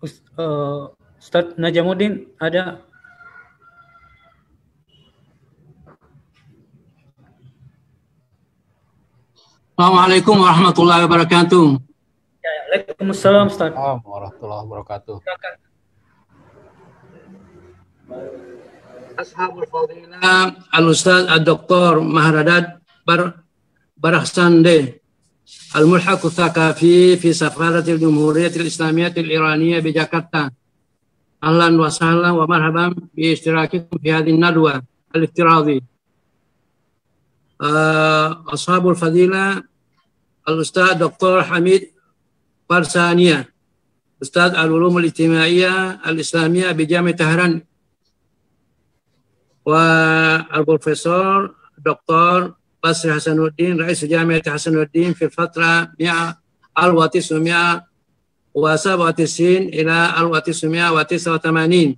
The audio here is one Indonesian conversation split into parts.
Ustaz Najamuddin ada? Assalamualaikum warahmatullahi wabarakatuh. Waalaikumsalam Ustaz. Warahmatullahi wabarakatuh. Ashabul Fadilah Al-Ustaz Al-Doktor Mahradad Barakhsande Al-Mulhaq Tsaqafi fi Safaratil Jumhuriyatil Islamiyatil Iraniyah di Jakarta. Ahlan wa sahlan wa marhaban bi ishtirakikum fi hadhihi nadwa al-iftiradhi. Ashabul Fadilah Al-Ustaz Dr. Hamid Farsania, Ustaz Al-Ulum Al-Ijtimaiyah Al-Islamiyah bi Jami' Tehran, wa Al-Profesor Dr. Basri Hasanuddin Rais Jami'at Hasanuddin fi al-fatra 1997 ila 1989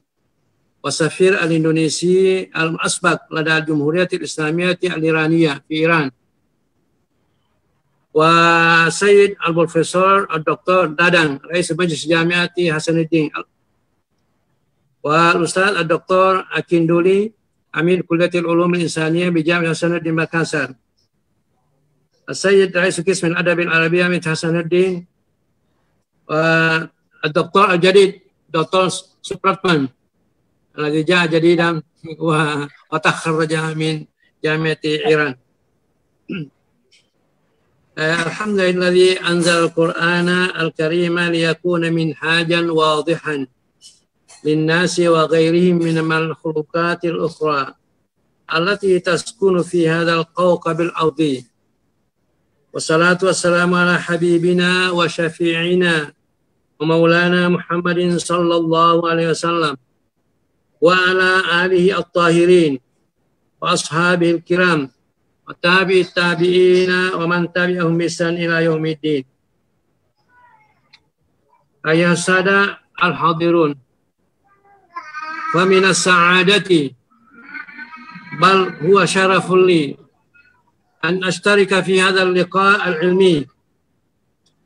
wa Safir al-Indonesi al-Asbaq lada al-Jumhuriyatil Islamiyyah al-Iraniyah fi Iran, wa Sayyid Al-Profesor Dr. Dadang Rais Majlis Jami'ati Hasanuddin, wa Ustaz Dr. Akinduli Amin Kulliyatil Ulum Al-Insaniyah bi Jami' Hasanuddin Makassar, Sayyid Rais Qism Al-Adab Al-Arabiyyah min Hasanuddin, wa Dr. Al-Jadid Dr. Supratman alladhi ja'a jadidan wa takharraja min Jami'ati Iran. Alhamdulilladzi anzal al-Qur'ana al-Karima liyakuna minhajan wadihan linnasi wa ghairihim min al-khuluqatil ukhra allati taskunu fi hadzal kawkabil ardi. Wassalatu wassalamu ala habibina wa syafi'ina wa maulana Muhammadin sallallahu alaihi wasallam wa ala alihi at-tahirin wa ashabihi al-kiram wa tabi'it tabi'ina wa man tabi'ahum bi ihsan ila yaumiddin. Ayah sada al-hadirun, wa minas sa'adati bal huwa syarafun li an ashtarika fi hadzal liqa' al-ilmi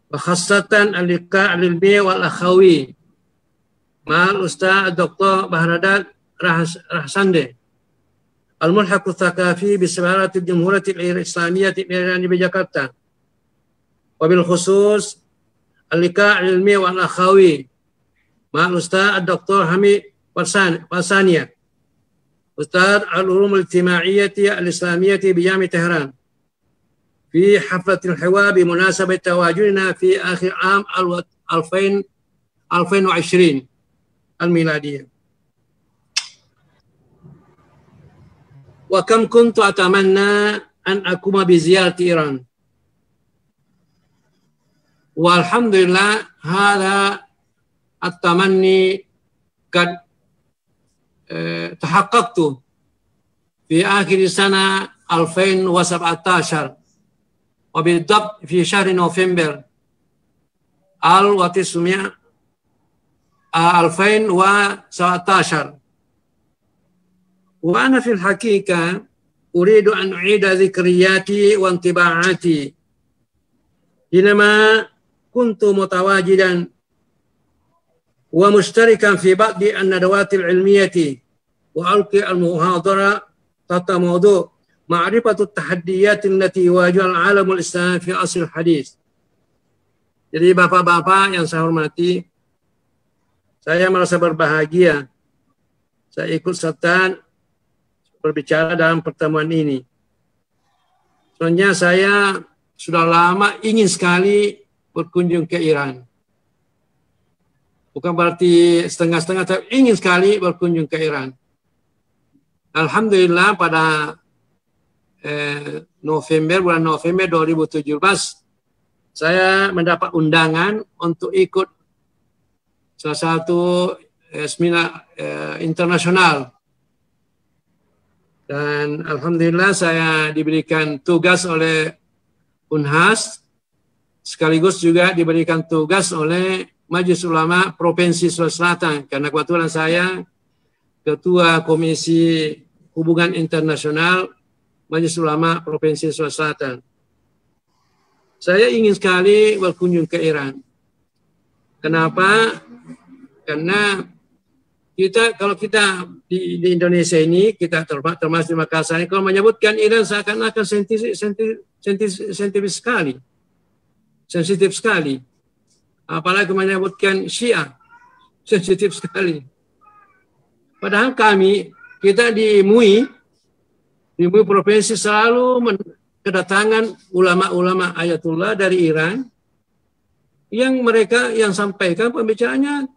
wa khassatan al-liqa' al-ilmi wal akhawi ma'al Ustaz Dr. Mahradad Rahsande Al-Mulhaq Tsaqafi bi Safaratil Jumhuriyatil Islamiyyah di Jakarta, wa bil khusus al-liqa' al-ilmi wal akhawi ma'al Ustaz Dr. Hamid Farsania, Ustaz Al-Ulum Al-Ijtimaiyah Al-Islamiyyah bi Jami' Tehran, fi haflatil hiwa bi munasabati tawajudina fi akhir am 2020 al-miladiyah. Wa kam kuntu atamanna an akuma bi ziyarati Iran. Walhamdulillah hadha at-tamanni kad tahaqqaqtu fi akhir sana 2017 wa bidabt fi syahr November 2017 wa ana fil haqiqah uridu an u'ida dhikriyati wa intiba'ati hinama kuntu mutawajidan wa mushtarikan fi ba'di an-nadawatil ilmiyati wa alqi al-muhadara tata mawdu' ma'rifatu at-tahaddiyat allati wajaha al-alamul islam fi asr hadis. Jadi bapak-bapak yang saya hormati, saya merasa berbahagia saya ikut serta berbicara dalam pertemuan ini. Soalnya saya sudah lama ingin sekali berkunjung ke Iran. Bukan berarti setengah-setengah, tapi ingin sekali berkunjung ke Iran. Alhamdulillah pada bulan November 2017, saya mendapat undangan untuk ikut salah satu seminar internasional. Dan alhamdulillah saya diberikan tugas oleh Unhas, sekaligus juga diberikan tugas oleh Majelis Ulama Provinsi Sulawesi Selatan, karena kebetulan saya Ketua Komisi Hubungan Internasional Majelis Ulama Provinsi Sulawesi Selatan. Saya ingin sekali berkunjung ke Iran. Kenapa? Karena kalau kita di Indonesia ini, kita termasuk di Makassar ini, kalau menyebutkan Iran seakan-akan sensitif sekali. Apalagi menyebutkan Syiah, sensitif sekali. Padahal kita di MUI provinsi selalu kedatangan ulama-ulama Ayatullah dari Iran yang mereka yang sampaikan pembicaraannya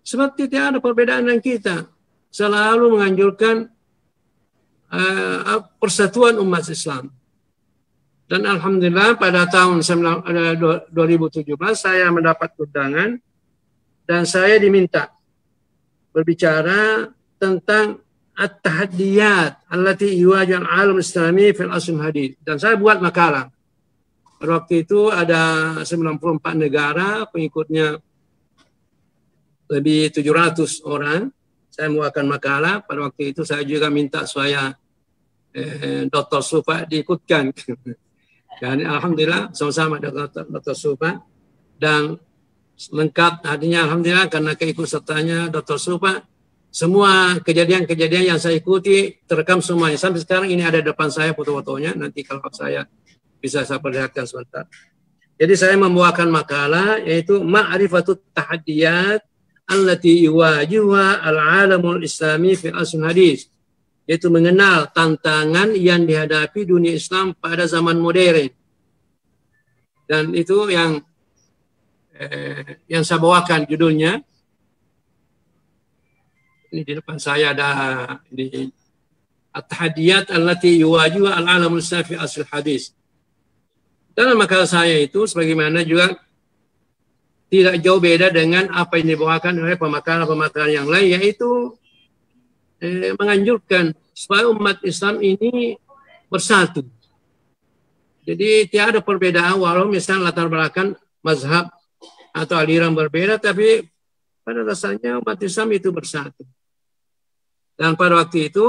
seperti tidak ada perbedaan dengan kita. Selalu menganjurkan persatuan umat Islam. Dan alhamdulillah pada tahun 2017 saya mendapat undangan dan saya diminta berbicara tentang at-tahaddiyat allati yuwajih al-alam islami fil asl hadith. Dan saya buat makalah. Pada waktu itu ada 94 negara, pengikutnya lebih 700 orang. Saya membuatkan makalah. Pada waktu itu saya juga minta supaya Dr. Sufa diikutkan. Dan alhamdulillah sama-sama Dr. Sufa. Dan lengkap hadinya alhamdulillah karena keikutsertanya Dr. Sufa. Semua kejadian-kejadian yang saya ikuti terekam semuanya. Sampai sekarang ini ada di depan saya foto-fotonya. Nanti kalau saya bisa saya perlihatkan sebentar. Jadi saya membawakan makalah yaitu Ma'rifatut Tahaddiyat allati yuwajihuha al-alamul islami fi asl hadis. Yaitu mengenal tantangan yang dihadapi dunia Islam pada zaman modern. Dan itu yang saya bawakan judulnya. Ini di depan saya ada di At-Tahaddiyat allati yuwajihuha al-alamul islami fi asl hadis. Dalam makalah saya itu sebagaimana juga tidak jauh beda dengan apa yang dibawakan oleh pemakaran-pemakaran yang lain, yaitu menganjurkan supaya umat Islam ini bersatu. Jadi tidak ada perbedaan walau misalnya latar belakang mazhab atau aliran berbeda, tapi pada dasarnya umat Islam itu bersatu. Dan pada waktu itu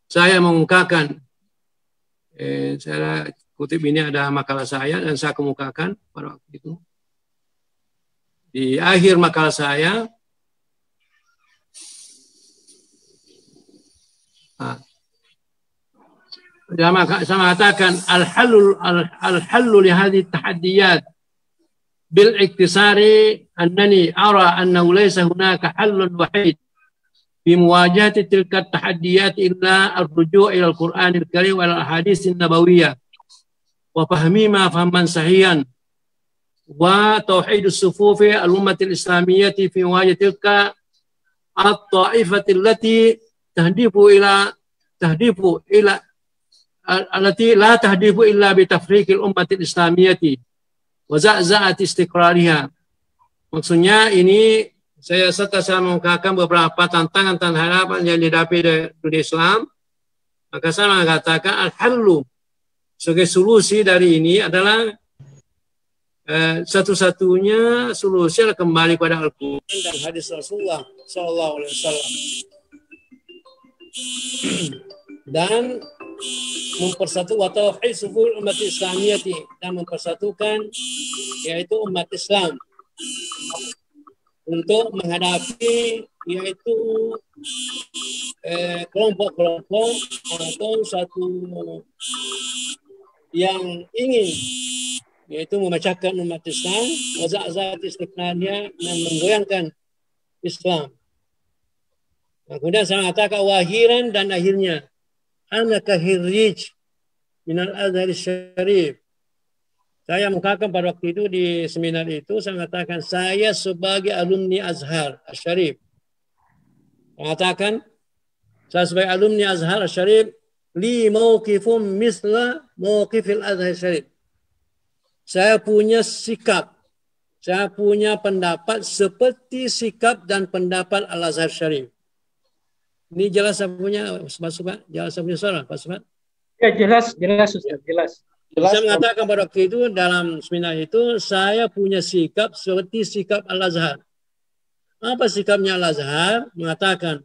saya mengungkapkan, saya kutip ini ada makalah saya dan saya kemukakan pada waktu itu. Di akhir makalah saya, saya mengatakan al-hallu li hadhihi at-tahaddiyat bil iktisari annani ara annahu laysa hunaka hallun wahid fi muwajahati tilka at-tahaddiyat illa ar-ruju' ila al-Qur'anil Karim wa al-ahadits an-nabawiyyah wa fahmima fahman sahihan wa tauhidus sufufi al-ummatil islamiyyati fi muwajahati tilka at-ta'ifati allati tahdifu ila allati la tahdifu illa bi tafriqil ummatil islamiyyati wa za'za'ati istiqrariha. Maksudnya ini saya mengungkapkan beberapa tantangan dan harapan yang dihadapi dunia Islam. Maka saya mengatakan al-hallu sebagai solusi dari ini adalah satu-satunya solusi adalah kembali pada Al-Quran dan hadis Rasulullah Sallallahu Alaihi Wasallam dan mempersatukan tauhid sufur umat Islamiyati dan mempersatukan yaitu umat Islam untuk menghadapi yaitu kelompok-kelompok atau satu yang ingin yaitu memecahkan umat Islam, waza'zat istiqlalnya dan menggoyangkan Islam. Nah, kemudian saya mengatakan wahiran dan akhirnya ana kahirij minal Azhar Syarif. Saya mengatakan pada waktu itu di seminar itu saya mengatakan saya sebagai alumni Azhar Syarif. Mengatakan saya sebagai alumni Azhar Syarif li mauqifum misla mauqifil Azhar Syarif. Saya punya sikap, saya punya pendapat seperti sikap dan pendapat Al-Azhar Syarif. Ini jelas saya punya, Pak Subat? Jelas saya punya suara, Pak Subat? Ya, jelas, Ustaz, jelas. Saya mengatakan pada waktu itu dalam seminar itu, saya punya sikap seperti sikap Al-Azhar. Apa sikapnya Al-Azhar? Mengatakan,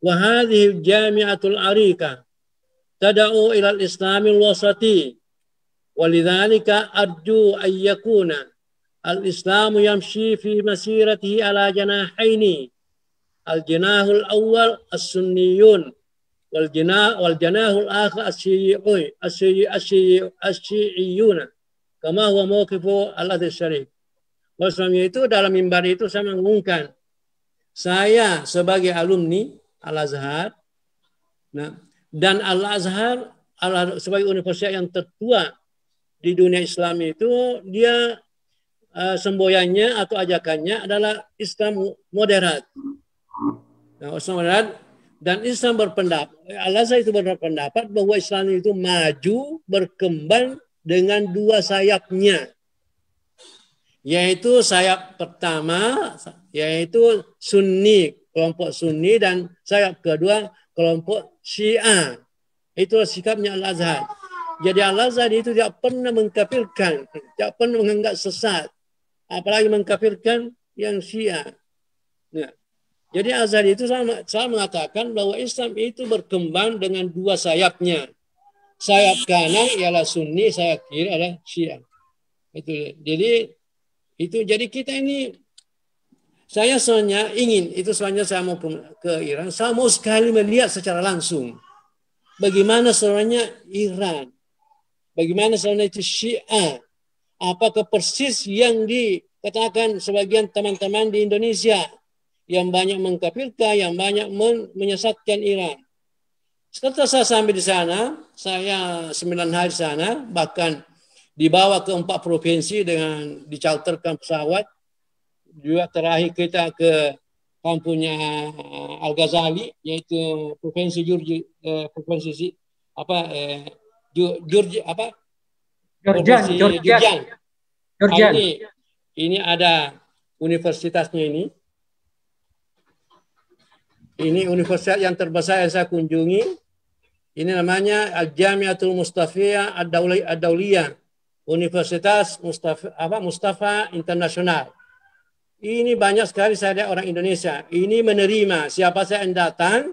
وَهَذِهِ الْجَامِعَةُ الْعَرِيكَةِ تَدَعُوا إِلَى الْإِسْلَامِ الْوَسَطِيِّ وَلِذَلِكَ أَرْجُو أَنْ يَكُونَ al-Islamu yamshi fi masiratihi ala janahaini. Al-janahul awal as-sunniyun wal janahul akhar as-syi'iyun. Kama huwa mawqifu al-hadis syarif. Maksudnya itu dalam mimbar itu saya mengumumkan, saya sebagai alumni Al-Azhar, nah, dan Al-Azhar sebagai universitas yang tertua di dunia Islam itu, dia semboyannya atau ajakannya adalah Islam moderat. Nah, Islam moderat dan Islam berpendapat, Al-Azhar itu berpendapat bahwa Islam itu maju, berkembang dengan dua sayapnya. Yaitu sayap pertama, yaitu Sunni, kelompok Sunni, dan sayap kedua kelompok Syiah. Itulah sikapnya Al-Azhar. Jadi Al-Azhar itu tidak pernah mengkafirkan, tidak pernah menganggap sesat, apalagi mengkafirkan yang Syiah. Nah, jadi Al-Azhar itu saya mengatakan bahwa Islam itu berkembang dengan dua sayapnya. Sayap kanan ialah Sunni, sayap kiri adalah Syiah. Itu. Jadi kita ini, saya sebenarnya ingin, itu sebenarnya saya mau ke Iran, saya mau sekali melihat secara langsung bagaimana sebenarnya Iran, bagaimana sebenarnya itu Syiah, apakah persis yang dikatakan sebagian teman-teman di Indonesia yang banyak mengkafirkan, yang banyak menyesatkan Iran. Setelah saya sampai di sana, saya 9 hari di sana, bahkan dibawa ke 4 provinsi dengan dicharterkan pesawat. Juga terakhir kita ke kampungnya Al-Ghazali, yaitu provinsi Georgia, Georgian. Ini ada universitasnya ini. Ini universitas yang terbesar yang saya kunjungi. Ini namanya Al-Jamiatul Mustafiyah Ad-Dauliyah. Universitas Mustafa Internasional. Ini banyak sekali saya lihat orang Indonesia. Ini menerima siapa saja yang datang,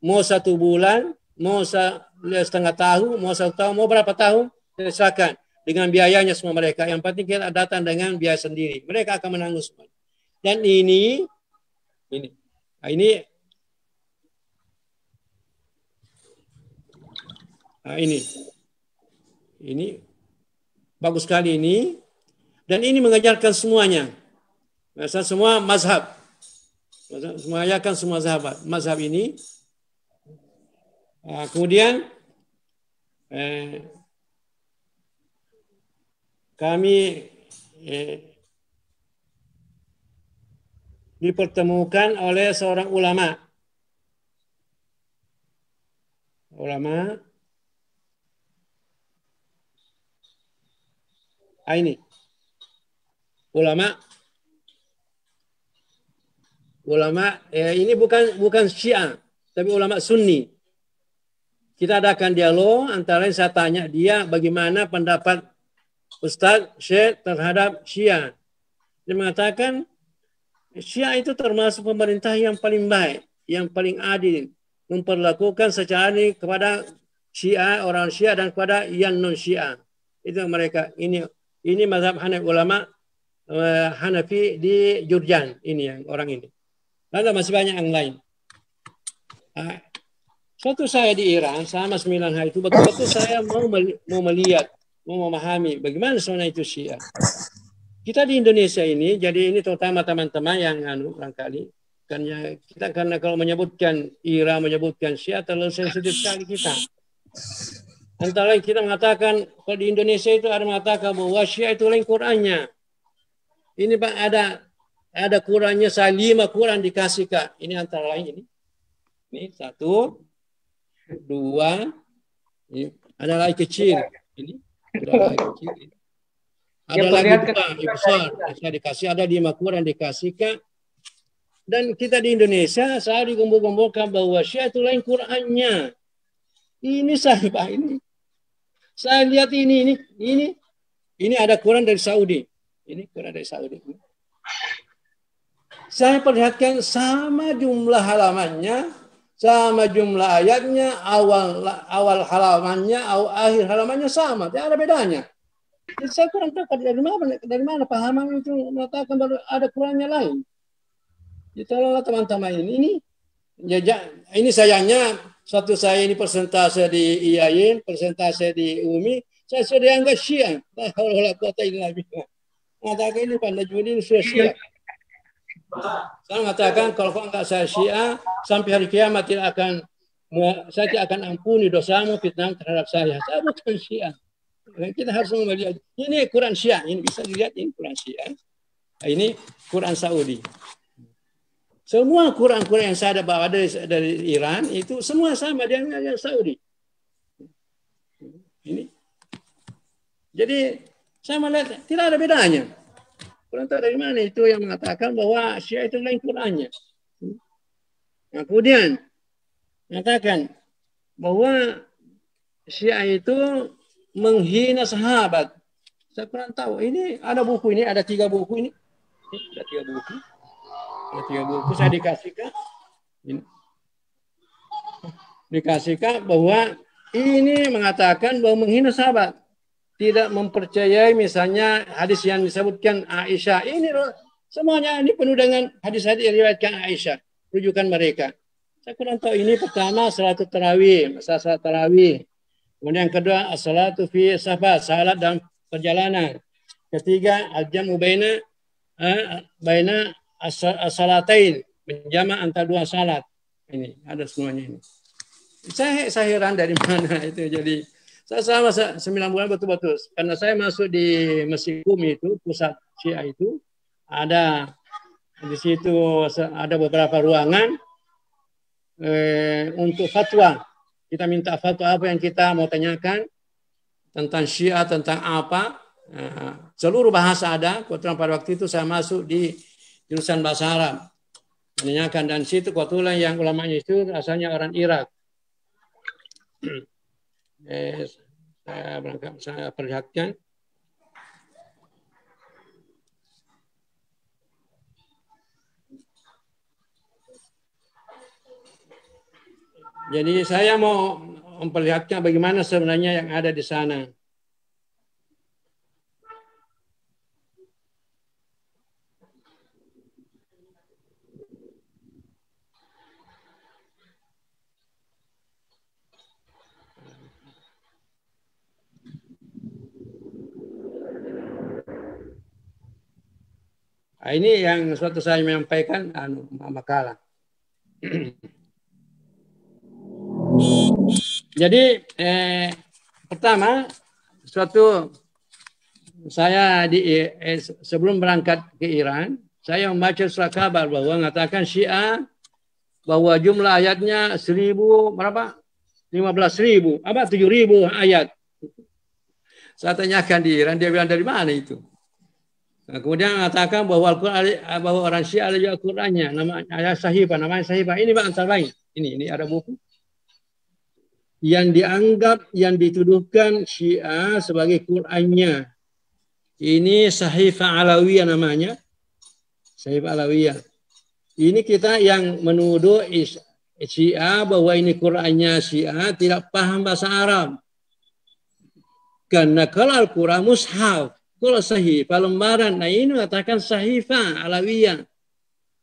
mau 1 bulan, mau setengah tahun, mau 1 tahun, mau berapa tahun, silakan. Dengan biayanya semua mereka. Yang penting kita datang dengan biaya sendiri. Mereka akan menanggung semua. Dan ini bagus sekali ini, dan ini mengajarkan semuanya, semua mazhab, mengajarkan semua mazhab ini. Kemudian kami dipertemukan oleh seorang ulama. Ini ulama ini bukan Syiah, tapi ulama Sunni. Kita adakan dialog, antara lain saya tanya dia bagaimana pendapat Ustaz Syekh terhadap Syiah. Dia mengatakan Syiah itu termasuk pemerintah yang paling baik, yang paling adil, memperlakukan secara adil kepada Syiah, orang Syiah, dan kepada yang non Syiah. Itu mereka. Ini mazhab Hanafi, ulama Hanafi di Jurjan, ini yang orang ini. Lalu masih banyak yang lain. Suatu saya di Iran selama 9 hari itu betul-betul saya mau melihat, mau memahami bagaimana sebenarnya itu Syiah. Kita di Indonesia ini, jadi ini terutama teman-teman yang barangkali, karena kalau menyebutkan Iran, menyebutkan Syiah terlalu sensitif sekali kita. Antara lain kita mengatakan, kalau di Indonesia itu ada mengatakan bahwa Syiah itu lain Qurannya. Ini Pak ada Qurannya, 5 Quran dikasih Kak. Ini antara lain ini. Ini 1, 2, ini ada lagi kecil. Ini ada lagi kecil. Ada lagi 2 besar. Saya dikasih, ada 5 Quran dikasih Kak. Dan kita di Indonesia saya dikumpul-kumpulkan bahwa Syiah itu lain Qurannya. Ini saya Pak, ini. Saya lihat ini ada Quran dari Saudi. Ini Quran dari Saudi. Saya perlihatkan sama jumlah halamannya, sama jumlah ayatnya, awal halamannya, akhir halamannya sama, tidak ada bedanya. Jadi saya kurang tahu dari mana pahaman itu mengatakan baru ada Qurannya lain. Jadi tolonglah teman-teman ini ini sayangnya suatu saya ini persentase di IAIN, persentase di UMI, saya sudah dianggap Syiah. Kalau kota ini lagi. Mengatakan ini Pak Najmuddin sudah Syiah. Saya mengatakan kalau enggak saya Syiah, sampai hari kiamat saya tidak akan ampuni dosamu fitnah terhadap saya. Saya bukan Syiah. Kita harus melihat ini Quran Syiah, ini bisa dilihat ini Quran Syiah. Ini Quran Saudi. Semua Quran-Quran yang saya ada bawa dari Iran itu semua sama dengan yang Saudi. Ini. Jadi saya melihat tidak ada bedanya. Quran tahu dari mana itu yang mengatakan bahwa Syiah itu lain Qurannya. Nah, kemudian mengatakan bahwa Syiah itu menghina sahabat. Saya kurang tahu. Ini ada buku ini, ada 3 buku ini. Ada 3 buku. Ada 3 buku saya dikasihkan. Ini. Dikasihkan bahwa ini mengatakan bahwa menghina sahabat. Tidak mempercayai misalnya hadis yang disebutkan Aisyah. Ini loh, semuanya ini penuh dengan hadis-hadis yang diriwayatkan Aisyah. Rujukan mereka. Saya kurang tahu ini pertama salatul tarawih, masalah salat tarawih. Kemudian yang kedua as-salatu fi safar, salat dalam perjalanan. Ketiga al-jam'u baina as-salatain, menjamak antara 2 salat. Ini ada semuanya ini. Saya heran dari mana itu. Jadi saya selama 9 bulan betul-betul karena saya masuk di Masjid Qumi itu, pusat Syiah itu, ada di situ ada beberapa ruangan untuk fatwa. Kita minta fatwa apa yang kita mau tanyakan tentang Syiah, tentang apa. Seluruh bahasa ada. Kebetulan pada waktu itu saya masuk di jurusan bahasa Arab. Menanyakan, dan situ kebetulan yang ulamanya itu asalnya orang Irak. Saya perlihatkan. Jadi saya mau memperlihatkan bagaimana sebenarnya yang ada di sana. Nah, ini yang suatu saya menyampaikan makalah. Jadi pertama suatu saya sebelum berangkat ke Iran, saya membaca surat kabar bahwa mengatakan Syiah bahwa jumlah ayatnya 15.000 apa 7.000 ayat. Saya tanyakan di Iran, dia bilang dari mana itu? Nah, kemudian mengatakan bahwa Al-Quran, bahwa orang Syiah ada juga Qurannya, namanya Sahifah, namanya Sahifah. Ini Pak antara lain. Ini ada buku yang dianggap, yang dituduhkan Syiah sebagai Qurannya. Ini Sahifah Alawiyah namanya. Sahifah Alawiyah. Ini kita yang menuduh Syiah bahwa ini Qurannya Syiah tidak paham bahasa Arab. Karena kalau Al-Quran mushaf, kalau Sahifah lembaran, nah ini mengatakan Sahifah Alawiyah.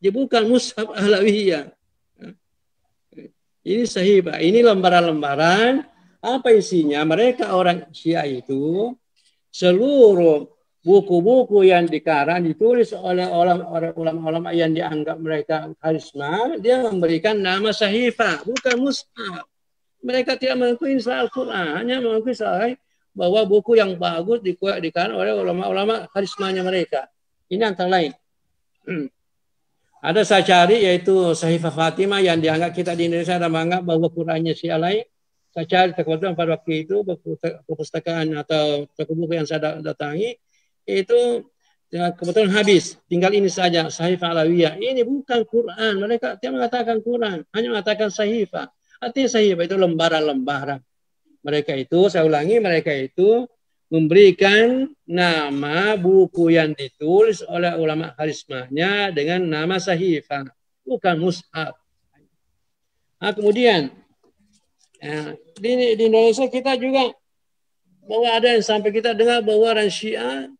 Dia bukan mushaf Alawiyah. Ini Sahifah, ini lembaran-lembaran. Apa isinya? Mereka orang Syiah itu seluruh buku-buku yang dikarang ditulis oleh ulama-ulama yang dianggap mereka karisma, dia memberikan nama Sahifah, bukan mushaf. Mereka tidak mengakui Al-Quran, hanya mengakui bahwa buku yang bagus dikarang oleh ulama-ulama karismanya mereka. Ini antara lain. Ada saya cari yaitu Sahifah Fatimah yang dianggap kita di Indonesia ada menganggap bahwa Qurannya Syiah lain. Saya cari kebetulan pada waktu itu perpustakaan atau toko buku yang saya datangi itu ya, kebetulan habis. Tinggal ini saja Sahifah Alawiyah. Ini bukan Quran. Mereka tidak mengatakan Quran, hanya mengatakan Sahifah. Artinya Sahifah itu lembaran-lembaran. Mereka itu, saya ulangi, mereka itu memberikan nama buku yang ditulis oleh ulama karismanya dengan nama Sahifah, bukan mushaf. Nah, kemudian di Indonesia kita juga bahwa ada yang sampai kita dengar bahwa orang Syiah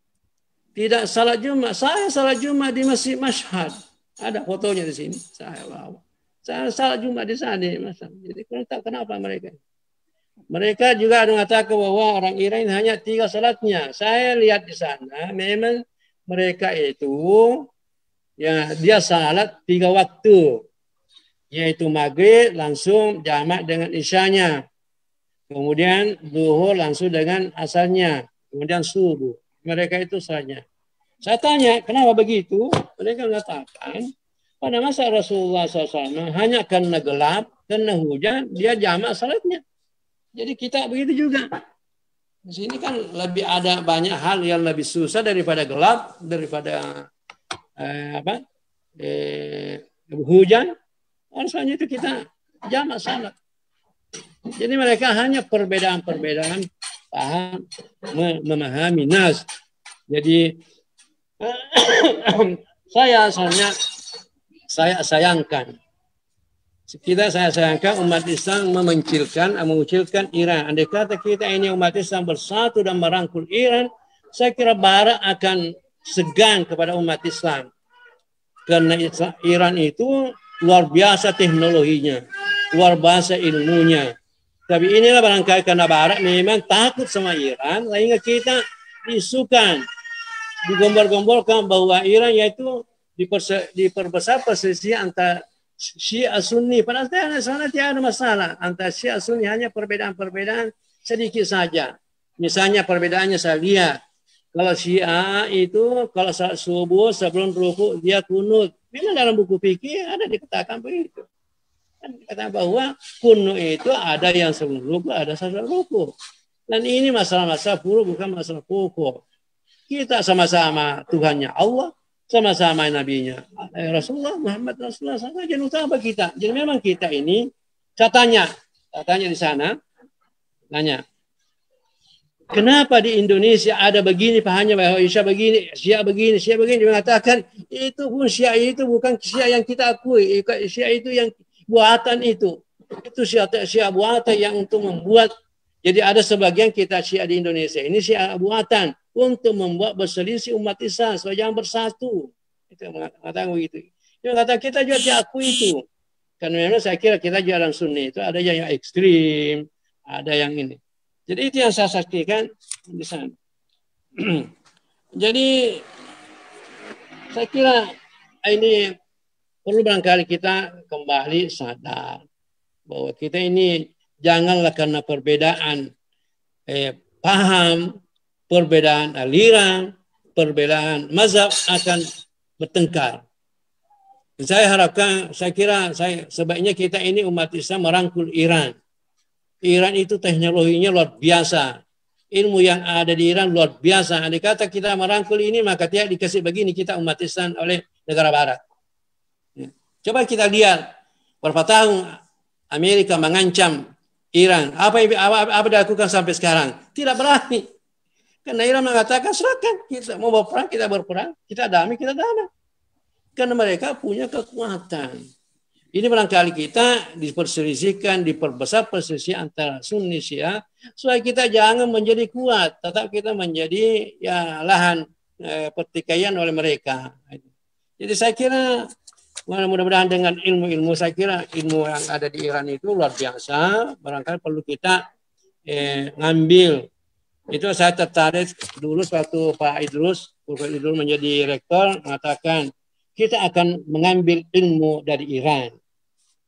tidak salat Jumat. Saya salat Jumat di Masjid Mashhad. Ada fotonya di sini. Saya bawa. Saya salat Jumat di sana. Jadi kenapa mereka? Mereka juga mengatakan bahwa orang Iran hanya 3 salatnya. Saya lihat di sana, memang mereka itu ya dia salat 3 waktu, yaitu maghrib langsung jamak dengan isyanya, kemudian zuhur langsung dengan asarnya, kemudian subuh. Mereka itu salatnya. Saya tanya, kenapa begitu? Mereka mengatakan, pada masa Rasulullah SAW hanya karena gelap, karena hujan, dia jamak salatnya. Jadi kita begitu juga. Di sini kan lebih ada banyak hal yang lebih susah daripada gelap, daripada hujan. Harusnya itu kita jamak salat. Jadi mereka hanya perbedaan-perbedaan paham memahami nas. Jadi saya sayangkan. Saya sayangkan umat Islam mengucilkan Iran. Andai kata kita ini umat Islam bersatu dan merangkul Iran, saya kira Barat akan segan kepada umat Islam. Karena Iran itu luar biasa teknologinya, luar biasa ilmunya. Tapi inilah barangkali karena Barat memang takut sama Iran, sehingga kita isukan, digombor-gomborkan bahwa Iran yaitu diperbesar perselisihan antara Syiah Sunni. Padahal sana tidak ada masalah. Antara Syiah Sunni hanya perbedaan-perbedaan sedikit saja. Misalnya perbedaannya saya lihat. Kalau Syiah itu kalau saat subuh sebelum rukuk dia kunut. Memang dalam buku fikih ada dikatakan begitu. Kan dikatakan bahwa kunut itu ada yang sebelum rukuk, ada setelah rukuk. Dan ini masalah-masalah furu, bukan masalah pokok. Kita sama-sama Tuhannya Allah, sama-sama nabinya Rasulullah Muhammad Rasulullah sama jangan utama kita. Jadi memang kita ini saya tanya di sana, tanya kenapa di Indonesia ada begini pahamnya bahwa Syiah begini, Syiah begini, Syiah begini. Dia mengatakan itu pun Syiah itu bukan Syiah yang kita akui, Syiah itu yang buatan itu Syiah buatan yang untuk membuat. Jadi ada sebagian kita Syiah di Indonesia ini Syiah buatan untuk membuat berselisih umat Islam supaya jangan bersatu. Itu mengatakan begitu. Dia mengatakan kita juga diakui itu. Karena memang saya kira kita juga orang Sunni itu ada yang ekstrim, ada yang ini. Jadi itu yang saya saksikan di sana. Jadi saya kira ini perlu barangkali kita kembali sadar bahwa kita ini janganlah karena perbedaan paham, perbedaan aliran, perbedaan mazhab akan bertengkar. Saya harapkan, saya kira sebaiknya kita ini umat Islam merangkul Iran. Iran itu teknologinya luar biasa. Ilmu yang ada di Iran luar biasa. Andai kata kita merangkul ini, maka tidak dikasih begini kita umat Islam oleh negara Barat. Coba kita lihat berapa tahun Amerika mengancam Iran. Apa dilakukan sampai sekarang? Tidak berani. Karena Iran mengatakan serahkan, kita mau berperang, kita berperang, kita damai. Karena mereka punya kekuatan. Ini barangkali kita diperselisihkan, diperbesar perselisihan antara Sunni Syiah, supaya kita jangan menjadi kuat, tetap kita menjadi lahan pertikaian oleh mereka. Jadi saya kira mudah-mudahan dengan ilmu-ilmu, saya kira ilmu yang ada di Iran itu luar biasa, barangkali perlu kita ngambil. Itu saya tertarik dulu suatu Pak Idrus menjadi rektor mengatakan kita akan mengambil ilmu dari Iran.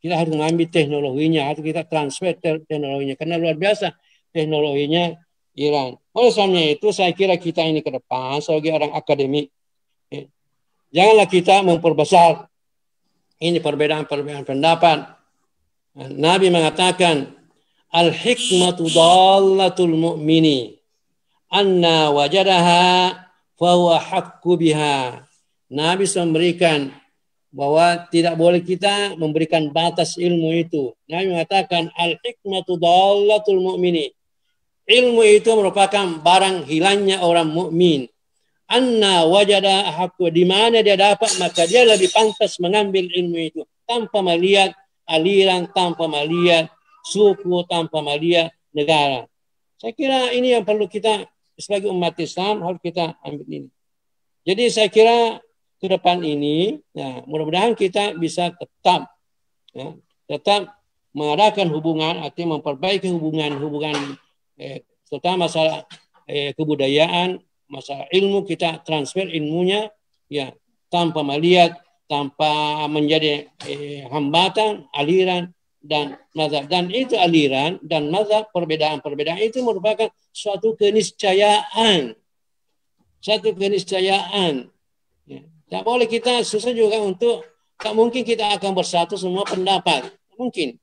Kita harus mengambil teknologinya, harus kita transfer teknologinya karena luar biasa teknologinya Iran. Oleh sebabnya itu saya kira kita ini ke depan sebagai orang akademik janganlah kita memperbesar ini perbedaan-perbedaan pendapat. Nabi mengatakan al-hikmatu dallatul mu'mini anna wajadaha fahuwa haqqu biha. Nabi memberikan bahwa tidak boleh kita memberikan batas ilmu itu. Nabi mengatakan al-hikmatu dallatul mu'mini. Ilmu itu merupakan barang hilangnya orang mukmin. Anna wajada haqqu, di mana dia dapat maka dia lebih pantas mengambil ilmu itu tanpa melihat aliran, tanpa melihat suku, tanpa melihat negara. Saya kira ini yang perlu kita sebagai umat Islam harus kita ambil ini. Jadi saya kira ke depan ini, ya, mudah-mudahan kita bisa tetap mengadakan hubungan, artinya memperbaiki hubungan terutama masalah kebudayaan, masalah ilmu, kita transfer ilmunya, ya, tanpa melihat, tanpa menjadi hambatan aliran dan mazhab. Dan itu aliran dan mazhab, perbedaan-perbedaan itu merupakan suatu keniscayaan. Satu keniscayaan. Ya. Tak boleh kita susah juga untuk, tak mungkin kita akan bersatu semua pendapat. Mungkin.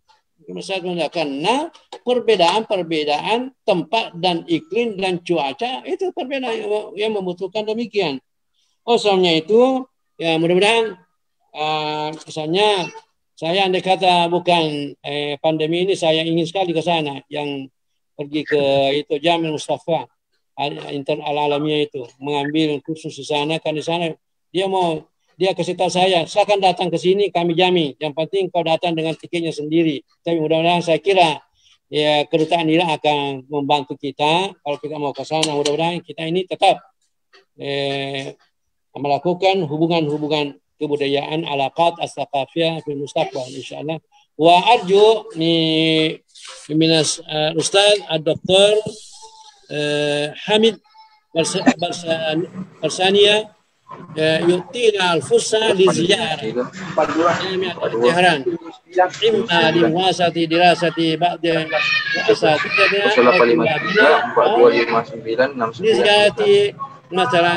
Bersatu karena perbedaan-perbedaan tempat dan iklim dan cuaca itu perbedaan yang membutuhkan demikian. Soalnya itu, ya mudah-mudahan misalnya saya andai kata bukan pandemi ini, saya ingin sekali ke sana, yang pergi ke itu Jamil Mustafa Al-Alamiah itu, mengambil kursus di sana. Kan di sana dia kasih tahu saya akan datang ke sini, kami jamin. Yang penting kau datang dengan tiketnya sendiri. Tapi mudah-mudahan saya kira ya kedutaan Irak akan membantu kita kalau kita mau ke sana. Mudah-mudahan kita ini tetap melakukan hubungan-hubungan kebudayaan, alaqat as-saqafiyah fil mustaqbal insyaallah. Wa arju ni minas Ustaz Dr. Hamid Barsania يعطينا الفرصة لزيارة جامعة الطهران إما لمواصلة دراسة بعض أساتذتنا لزيارة مثلا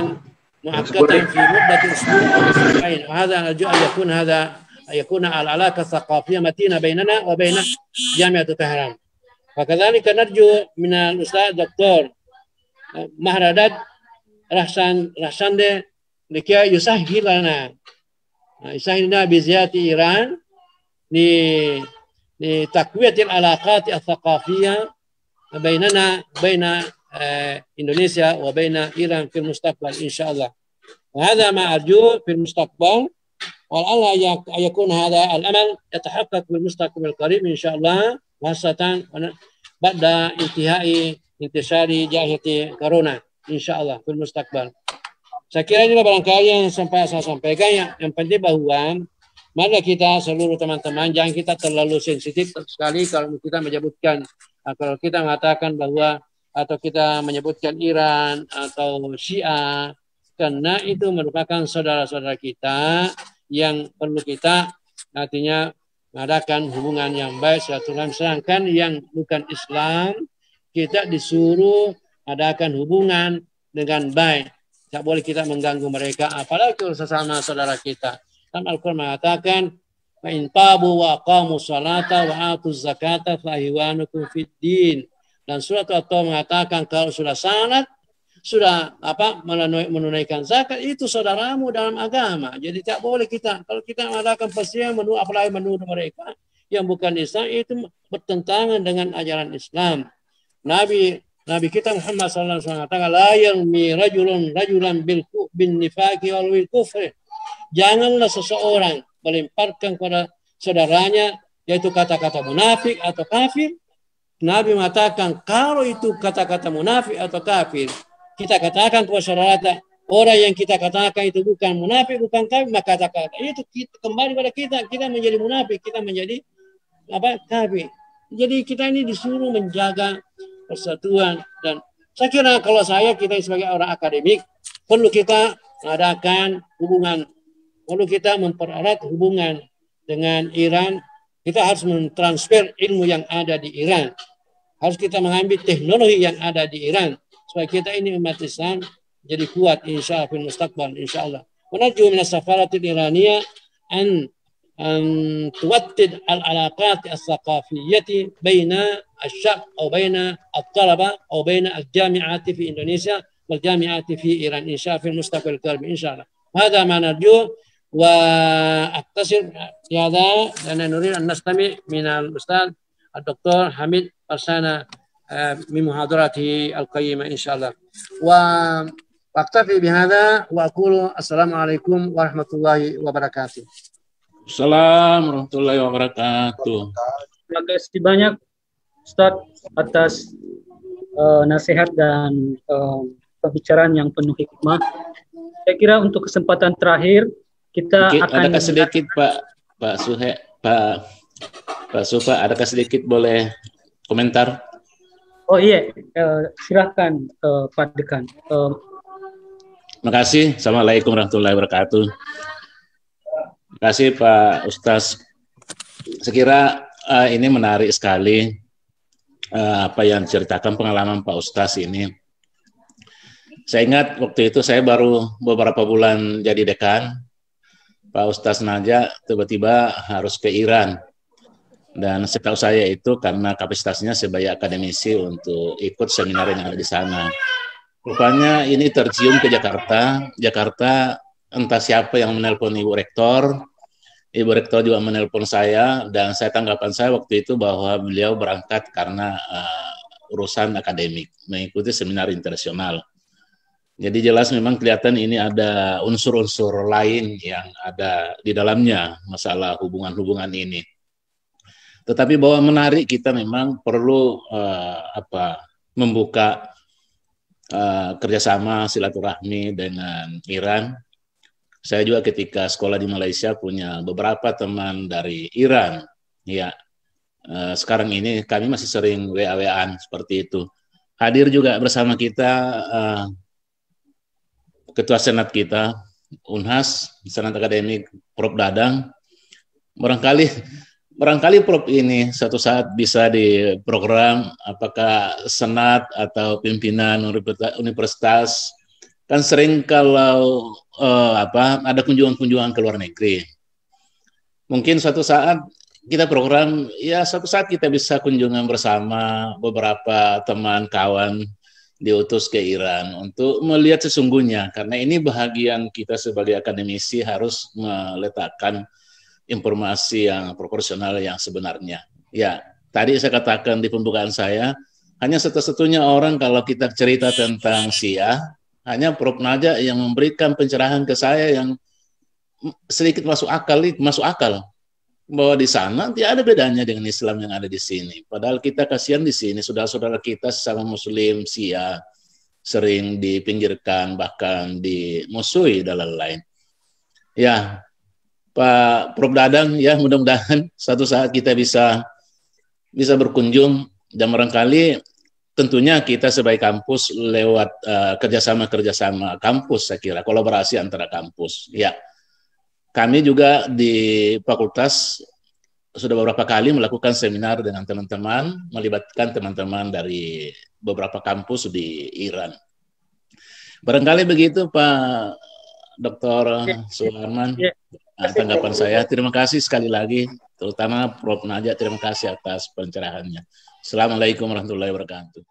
مؤقتا في مدة أسبوع أو أسبوعين. وهذا نرجو أن يكون العلاقة الثقافية متينة بيننا وبين جامعة الطهران. وكذلك نرجو من الأستاذ الدكتور مهرداد رحسande لكي يسهلنا بزيارة إيران لتقوية العلاقات الثقافية بيننا بين إندونيسيا وبين إيران في المستقبل إن شاء الله. وهذا ما أرجوه في المستقبل، ولعل يكون هذا الأمل يتحقق في المستقبل القريب إن شاء الله، خاصة بعد انتهاء انتشار جائحة كورونا إن شاء الله في المستقبل. Saya kira inilah barangkali yang sampai saya sampaikan. Yang penting bahwa mari kita seluruh teman-teman jangan kita terlalu sensitif sekali kalau kita menyebutkan, kalau kita mengatakan bahwa atau kita menyebutkan Iran atau Syiah, karena itu merupakan saudara-saudara kita yang perlu kita artinya mengadakan hubungan yang baik silaturahmi. Sedangkan yang bukan Islam kita disuruh adakan hubungan dengan baik. Tak boleh kita mengganggu mereka, apalagi kalau sesama saudara kita. Al-Quran mengatakan, "In tabu wa aqamu salata wa atu zakata fa ihwanukum fid din." Dan surat At-Taubah mengatakan kalau sudah salat, sudah menunaikan zakat, itu saudaramu dalam agama. Jadi tak boleh kita, kalau kita mengadakan persiapan menuduh, apalagi menuduh mereka yang bukan Islam, itu bertentangan dengan ajaran Islam. Nabi kita Muhammad sallallahu alaihi wasallam mengatakan la yarmi rajulan bin nifaqi wal kufri. Janganlah seseorang melemparkan kepada saudaranya yaitu kata-kata munafik atau kafir. Nabi mengatakan kalau itu kata-kata munafik atau kafir, kita katakan kepada saudara orang yang kita katakan itu bukan munafik, bukan kafir, maka kata-kata itu kembali pada kita menjadi munafik, kita menjadi kafir. Jadi kita ini disuruh menjaga persatuan, dan saya kira kalau kita sebagai orang akademik perlu kita mengadakan hubungan, perlu kita mempererat hubungan dengan Iran. Kita harus mentransfer ilmu yang ada di Iran, harus kita mengambil teknologi yang ada di Iran supaya kita ini umat Islam jadi kuat insyaallah fil mustaqbal insyaallah. Wa narju min as-safarat al-iraniyah an توطد العلاقات الثقافية بين الشعب أو بين الطلبة أو بين الجامعات في إندونيسيا والجامعات في إيران إن شاء الله في المستقبل القريب إن شاء الله. هذا ما نرجوه وأقتصر في هذا لأننا نريد أن نستمع من الأستاذ الدكتور حميد برسانة من محاضرته القيمة إن شاء الله. وأكتفي بهذا وأقول السلام عليكم ورحمة الله وبركاته. Assalamualaikum warahmatullahi wabarakatuh. Terima kasih banyak Ustaz atas nasihat dan pembicaraan yang penuh hikmah. Saya kira untuk kesempatan terakhir kita Sedikit, akan adakah sedikit Pak Suhe, Pak Supa, adakah sedikit boleh komentar? Oh iya, silahkan Pak Dekan. Terima kasih. Assalamualaikum warahmatullahi wabarakatuh. Terima kasih Pak Ustaz. Sekira ini menarik sekali apa yang diceritakan pengalaman Pak Ustaz ini. Saya ingat waktu itu saya baru beberapa bulan jadi dekan. Pak Ustaz Naja tiba-tiba harus ke Iran. Dan setahu saya itu karena kapasitasnya sebagai akademisi untuk ikut seminar yang ada di sana. Rupanya ini tercium ke Jakarta. Jakarta entah siapa yang menelpon Ibu Rektor. Ibu Rektor juga menelpon saya dan tanggapan saya waktu itu bahwa beliau berangkat karena urusan akademik, mengikuti seminar internasional. Jadi jelas memang kelihatan ini ada unsur-unsur lain yang ada di dalamnya masalah hubungan-hubungan ini. Tetapi bahwa menarik kita memang perlu membuka kerjasama silaturahmi dengan Iran. Saya juga ketika sekolah di Malaysia punya beberapa teman dari Iran. Ya, sekarang ini kami masih sering WA-WA-an seperti itu. Hadir juga bersama kita Ketua Senat kita, Unhas, Senat Akademik Prof. Dadang. Barangkali Prof ini suatu saat bisa di program apakah Senat atau pimpinan universitas kan sering kalau ada kunjungan-kunjungan ke luar negeri. Mungkin suatu saat kita program, ya suatu saat kita bisa kunjungan bersama beberapa teman kawan diutus ke Iran untuk melihat sesungguhnya, karena ini bahagian kita sebagai akademisi harus meletakkan informasi yang proporsional yang sebenarnya. Ya, tadi saya katakan di pembukaan saya, hanya satu-satunya orang kalau kita cerita tentang Syiah, hanya Prof. Naja yang memberikan pencerahan ke saya yang sedikit masuk akal bahwa di sana tidak ada bedanya dengan Islam yang ada di sini. Padahal kita kasihan di sini, saudara-saudara kita sesama Muslim Syiah sering dipinggirkan, bahkan dimusuhi dan lain-lain. Ya, Pak Prof. Dadang, ya mudah-mudahan suatu saat kita bisa berkunjung dan barangkali tentunya kita sebagai kampus lewat kerjasama kampus, saya kira kolaborasi antara kampus. Ya, kami juga di fakultas sudah beberapa kali melakukan seminar dengan teman-teman, melibatkan teman-teman dari beberapa kampus di Iran. Barangkali begitu Pak Dr. Suharman, tanggapan saya. Terima kasih sekali lagi, terutama Prof. Naja, terima kasih atas pencerahannya. Assalamualaikum warahmatullahi wabarakatuh.